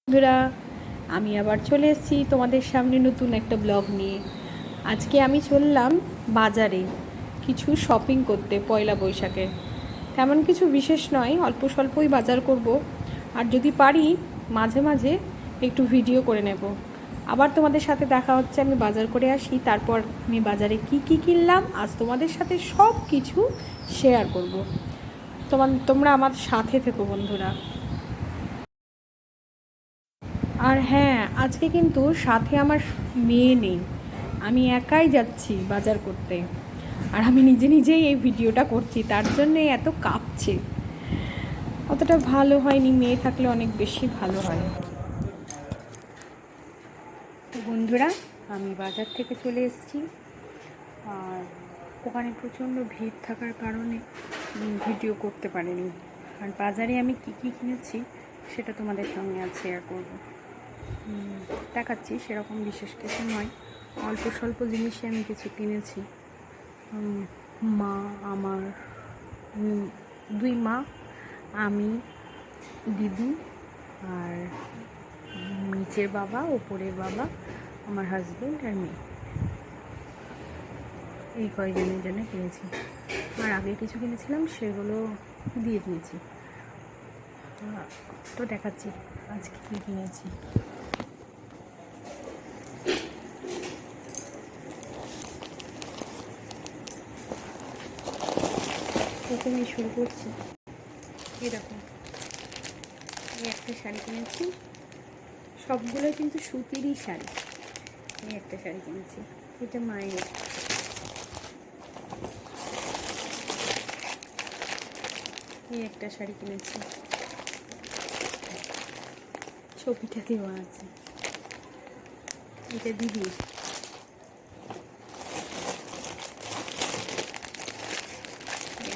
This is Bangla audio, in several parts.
বন্ধুরা, আমি আবার চলে এসেছি তোমাদের সামনে নতুন একটা ব্লগ নিয়ে। আজকে আমি চললাম বাজারে কিছু শপিং করতে পয়লা বৈশাখে। তেমন কিছু বিশেষ নয়, অল্প স্বল্পই বাজার করব, আর যদি পারি মাঝে মাঝে একটু ভিডিও করে নেব। আবার তোমাদের সাথে দেখা হচ্ছে, আমি বাজার করে আসি, তারপর আমি বাজারে কি কি কিনলাম আজ তোমাদের সাথে সব কিছু শেয়ার করব। তোমরা আমার সাথে থেকো বন্ধুরা। আর হ্যাঁ, আজকে কিন্তু সাথে আমার মেয়ে নেই, আমি একাই যাচ্ছি বাজার করতে। আর আমি নিজে নিজেই এই ভিডিওটা করছি, তার জন্যে এত কাঁপছে। অতটা ভালো হয়নি, মেয়ে থাকলে অনেক বেশি ভালো হয়। তো বন্ধুরা, আমি বাজার থেকে চলে এসেছি, আর ওখানে প্রচণ্ড ভিড় থাকার কারণে ভিডিও করতে পারিনি। আর বাজারে আমি কি কি কিনেছি সেটা তোমাদের সঙ্গে আজ শেয়ার করবো, দেখাচ্ছি। সেরকম বিশেষ কিছু নয়, অল্প স্বল্প জিনিসই আমি কিছু কিনেছি। মা আমার, দুই মা, আমি, দিদি, আর নিচের বাবা, ওপরের বাবা, আমার হাজব্যান্ড আর মেয়ে, এই কয়জনের জন্য কিনেছি। আর আগে কিছু কিনেছিলাম সেগুলো দিয়ে দিয়েছি। তো দেখাচ্ছি আজকে কী কিনেছি। প্রথমে শুরু করছি। এরকম এই একটা শাড়ি কিনেছি, সবগুলো কিন্তু সুতিরই শাড়ি। এই একটা শাড়ি কিনেছি, এটা মায়ের। এই একটা শাড়ি কিনেছি, ছবিটা দেওয়া আছে, এটা দিদির।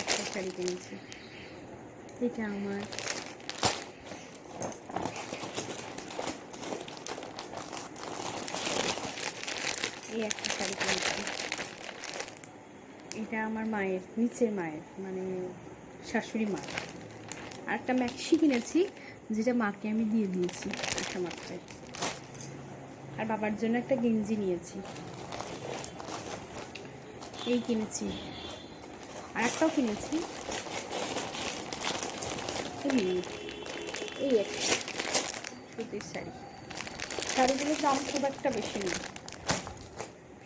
একটা শাড়ি কিনেছি, এটা আমার। এই একটা শাড়ি কিনেছি, এটা আমার মায়ের, নিচের মায়ের, মানে শাশুড়ি মা। আর একটা ম্যাক্সি কিনেছি, যেটা মাকে আমি দিয়ে দিয়েছি একটা মাত্রায়। আর বাবার জন্য একটা গেঞ্জি নিয়েছি, এই কিনেছি। আর একটাও কিনেছি, এই একটা সুতির শাড়ি। শাড়িগুলোর দাম খুব একটা বেশি নেই,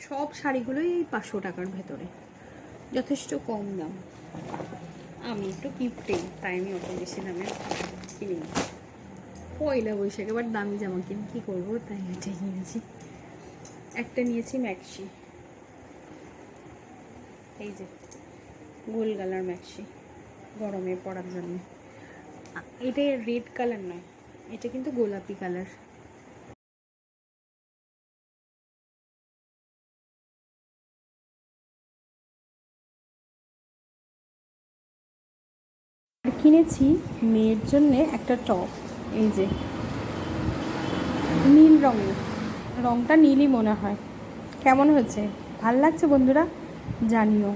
সব শাড়িগুলোই 500 টাকার ভেতরে, যথেষ্ট কম দাম। আমি একটু কিপটে, তাই আমি অত বেশি দামে কিনি না। পয়লা বৈশাখ এবার দামি জামা কিনে কী করবো, তাই এটাই কিনেছি। একটা নিয়েছি ম্যাক্সি, এই যে গোল গালার ম্যাক্সি, গরমে পরার জন্য। এটা রেড কালার নয়, এটা কিন্তু গোলাপি কালার। কিনেছি মেয়ের জন্যে একটা টপ, এই যে নীল রঙের, রঙটা নীলই মনে হয়। কেমন হয়েছে, ভাল লাগছে বন্ধুরা, জানিও।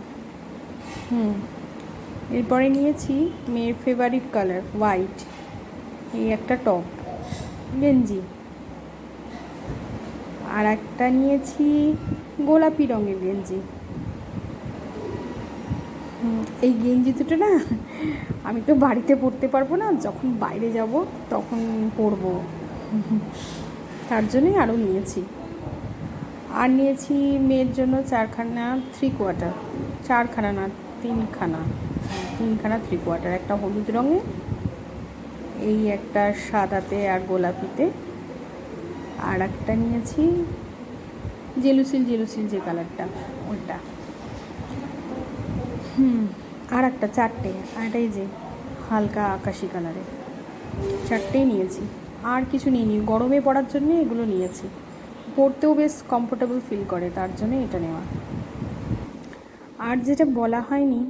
এরপরে নিয়েছি মেয়ের ফেভারিট কালার হোয়াইট, এই একটা টপ, গেঞ্জি। আর একটা নিয়েছি গোলাপি রঙের গেঞ্জি। এই গেঞ্জি দুটো না আমি তো বাড়িতে পরতে পারবো না, যখন বাইরে যাব তখন পরবো, তার জন্যই আরও নিয়েছি। আর নিয়েছি মেয়ের জন্য 3/4, 4খানা না 3খানা, 3/4, একটা হলুদ রঙে, এই একটা সাদাতে আর গোলাপিতে। আর একটা নিয়েছি জেলুসিল যে কালারটা, ওইটা। আর একটা 4টে, আর এই যে হালকা আকাশি কালারের, 4টেই নিয়েছি। আর কিছু নিইনি, গরমে পড়ার জন্য এগুলো নিয়েছি, পরতেও বেশ কমফোর্টেবল ফিল করে, তার জন্য এটা নেওয়া। আর যেটা বলা হয়নি,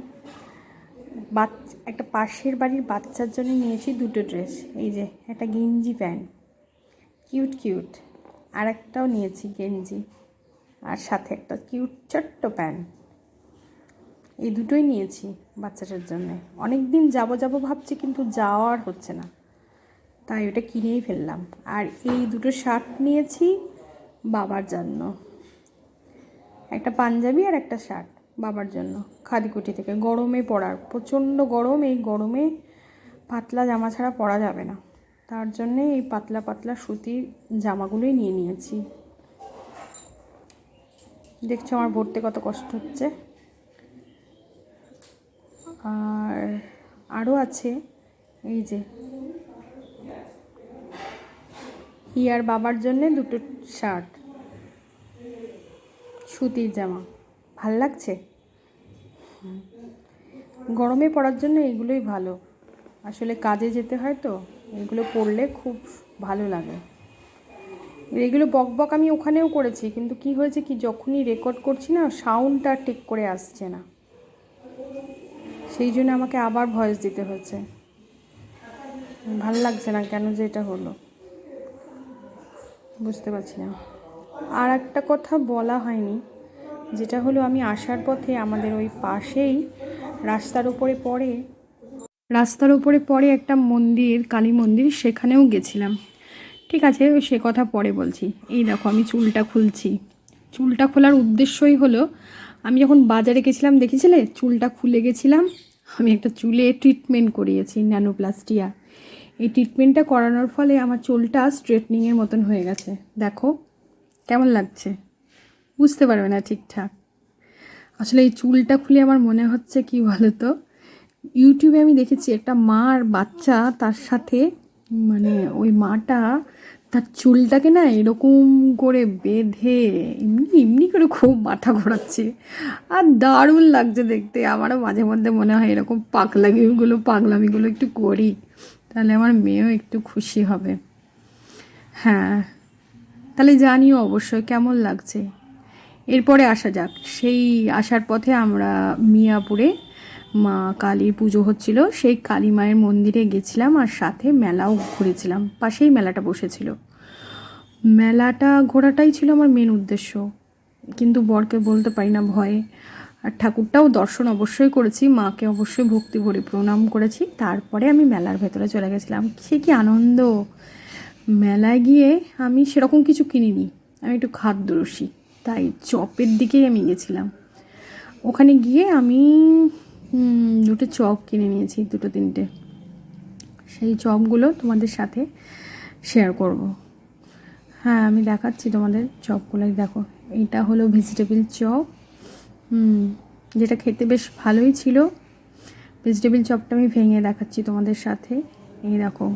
একটা পাশের বাড়ির বাচ্চার জন্য নিয়েছি 2টো ড্রেস, এই যে একটা গেঞ্জি প্যান্ট, কিউট। আর একটাও নিয়েছি গেঞ্জি, আর সাথে একটা কিউট ছোট্ট প্যান্ট। এই দুটোই নিয়েছি বাচ্চাটার জন্য। অনেক দিন যাব ভাবছি, কিন্তু যাওয়ার হচ্ছে না। তাই ওটা কিনেই ফেললাম। আর এই দুটো শার্ট নিয়েছি বাবার জন্য, একটা পাঞ্জাবি আর একটা শার্ট বাবার জন্য খাদিকুটি থেকে, গরমে পরার, প্রচণ্ড গরম, এই গরমে পাতলা জামা ছাড়া পরা যাবে না, তার জন্যে এই পাতলা পাতলা সুতির জামাগুলোই নিয়ে নিয়েছি। দেখছো আমার ভরতে কত কষ্ট হচ্ছে। আর আরও আছে এই যে হিয়ার বাবার জন্যে দুটো শার্ট, সুতির জামা, ভাল লাগছে। গরমে পরার জন্য এগুলোই ভালো, আসলে কাজে যেতে হয় তো, এগুলো পরলে খুব ভালো লাগে। এগুলো বক বক আমি ওখানেও করেছি, কিন্তু কি হয়েছে কি যখনই রেকর্ড করছি না সাউন্ডটা ঠিক করে আসছে না, সেই জন্য আমাকে আবার ভয়েস দিতে হচ্ছে। ভাল লাগছে না কেন যে এটা হলো বুঝতে পারছি না। আর একটা কথা বলা হয়নি, যেটা হলো আমি আসার পথে আমাদের ওই পাশেই রাস্তার উপরে পড়ে একটা মন্দির, কালী মন্দির, সেখানেও গেছিলাম। ঠিক আছে, সে কথা পরে বলছি। এই দেখো আমি চুলটা খুলছি। চুলটা খোলার উদ্দেশ্যই হলো, আমি যখন বাজারে গেছিলাম দেখেছিলে চুলটা খুলে গেছিলাম, আমি একটা চুলে ট্রিটমেন্ট করিয়েছি, ন্যানোপ্লাস্টিয়া। এই ট্রিটমেন্টটা করানোর ফলে আমার চুলটা স্ট্রেটনিংয়ের মতন হয়ে গেছে। দেখো কেমন লাগছে, বুঝতে পারবে না ঠিকঠাক। আসলে এই চুলটা খুলে আমার মনে হচ্ছে কি বলো তো, ইউটিউবে আমি দেখেছি একটা মা আর বাচ্চা, তার সাথে মানে ওই মাটা তার চুলটাকে না এরকম করে বেঁধে এমনি এমনি করে খুব মাথা ঘোরাচ্ছে, আর দারুণ লাগছে দেখতে। আমারও মাঝে মধ্যে মনে হয় এরকম পাগলামিগুলো একটু করি, তাহলে আমার মেয়েও একটু খুশি হবে। হ্যাঁ, তাহলে জানিও অবশ্যই কেমন লাগছে। এরপরে আসা যাক, সেই আসার পথে আমরা মিয়াপুরে মা কালীর পুজো হচ্ছিল, সেই কালী মায়ের মন্দিরে গেছিলাম, আর সাথে মেলাও ঘুরেছিলাম, পাশেই মেলাটা বসেছিল। মেলাটা ঘোরাটাই ছিল আমার মেন উদ্দেশ্য, কিন্তু বরকে বলতে পারি না ভয়ে। আর ঠাকুরটাও দর্শন অবশ্যই করেছি, মাকে অবশ্যই ভক্তি ভরে প্রণাম করেছি, তারপরে আমি মেলার ভেতরে চলে গেছিলাম। সে কি আনন্দ! মেলায় গিয়ে আমি সেরকম কিছু কিনিনি, আমি একটু খাদ্যরসিক, তাই চপের দিকেই আমি গেছিলাম। ওখানে গিয়ে আমি দুটো চপ কিনে নিয়েছি, দুটো তিনটে। সেই চপগুলো তোমাদের সাথে শেয়ার করব। হ্যাঁ, আমি দেখাচ্ছি তোমাদের চপগুলোই। দেখো, এইটা হলো ভেজিটেবিল চপ, যেটা খেতে বেশ ভালোই ছিল। ভেজিটেবিল চপটা আমি ভেঙে দেখাচ্ছি তোমাদের সাথে। এই দেখো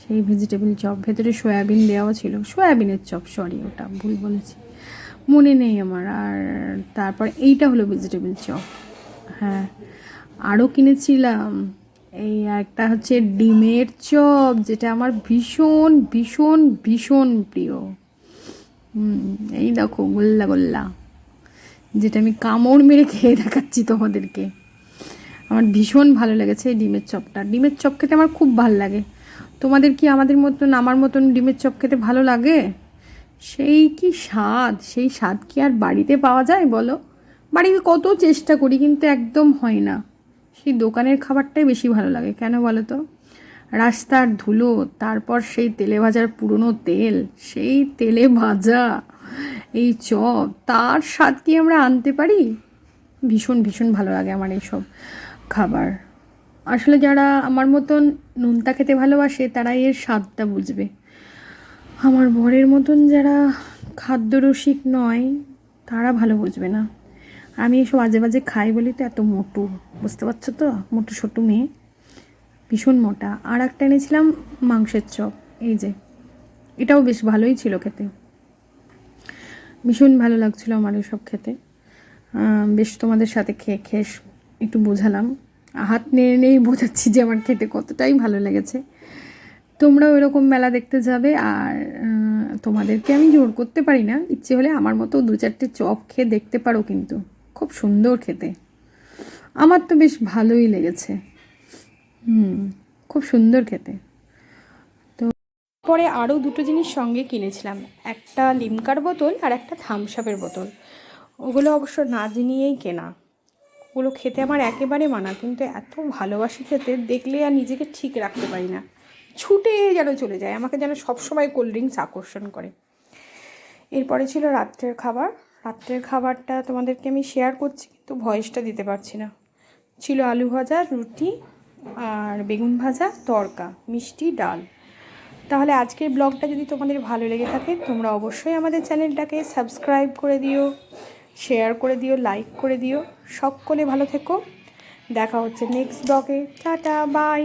সেই ভেজিটেবিল চপ, ভেতরে সয়াবিন দেওয়া ছিল, সয়াবিনের চপ, সরি ওটা ভুল বলেছি, মনে নেই আমার। আর তারপর এইটা হলো ভেজিটেবিল চপ। হ্যাঁ, আরও কিনেছিলাম এই একটা হচ্ছে ডিমের চপ, যেটা আমার ভীষণ ভীষণ ভীষণ প্রিয়। এই দেখো গোল্লা গোল্লা, যেটা আমি কামড় মেরে খেয়ে দেখাচ্ছি তোমাদেরকে। আমার ভীষণ ভালো লেগেছে এই ডিমের চপটা। ডিমের চপ খেতে আমার খুব ভালো লাগে। তোমাদের কি আমার মতন ডিমের চপ খেতে ভালো লাগে? সেই কি স্বাদ, সেই স্বাদ কি আর বাড়িতে পাওয়া যায় বলো? বাড়িতে কত চেষ্টা করি কিন্তু একদম হয় না। সেই দোকানের খাবারটাই বেশি ভালো লাগে, কেন বলো তো? রাস্তার ধুলো, তারপর সেই তেলে ভাজার পুরনো তেল, সেই তেলে ভাজা এই চপ, তার স্বাদ কি আমরা আনতে পারি? ভীষণ ভীষণ ভালো লাগে আমার এইসব খাবার। আসলে যারা আমার মতন নোনতা খেতে ভালোবাসে তারাই এর স্বাদটা বুঝবে। আমার বরের মতন যারা খাদ্যরসিক নয় তারা ভালো বুঝবে না। আমি এসব আজে বাজে খাই বলি তো এত মোটু, বুঝতে পারছো তো, মোটু ছোটু মেয়ে, ভীষণ মোটা। আর একটা এনেছিলাম মাংসের চপ, এই যে এটাও বেশ ভালোই ছিল খেতে, ভীষণ ভালো লাগছিলো আমার এসব খেতে। বেশ তোমাদের সাথে খেয়ে খেয়ে একটু বোঝালাম, হাত নেড়ে নেই বোঝাচ্ছি যে আমার খেতে কতটাই ভালো লেগেছে। তোমরাও এরকম মেলা দেখতে যাবে, আর তোমাদেরকে আমি জোর করতে পারি না, ইচ্ছে হলে আমার মতো দু চারটে চপ খেয়ে দেখতে পারো, কিন্তু খুব সুন্দর খেতে, আমার তো বেশ ভালোই লেগেছে। খুব সুন্দর খেতে। তো পরে আরও দুটো জিনিস সঙ্গে কিনেছিলাম, একটা লিমকার বোতল আর একটা থামস আপের বোতল। ওগুলো অবশ্য না জানিয়েই কেনা, ওগুলো খেতে আমার একেবারে মানা, কিন্তু এত ভালোবাসি খেতে, দেখলে আর নিজেকে ঠিক রাখতে পারি না, ছুটে যেন চলে যায়, আমাকে যেন সবসময় কোল্ড ড্রিঙ্কস আকর্ষণ করে। এরপরে ছিল রাত্রের খাবার। রাত্রের খাবারটা তোমাদেরকে আমি শেয়ার করছি, কিন্তু ভয়েসটা দিতে পারছি না। ছিল আলু ভাজা, রুটি আর বেগুন ভাজা, তড়কা, মিষ্টি, ডাল। তাহলে আজকের ব্লগটা যদি তোমাদের ভালো লেগে থাকে, তোমরা অবশ্যই আমাদের চ্যানেলটাকে সাবস্ক্রাইব করে দিও, শেয়ার করে দিও, লাইক করে দিও। সকলে ভালো থেকো, দেখা হচ্ছে নেক্সট ব্লগে। Tata, by.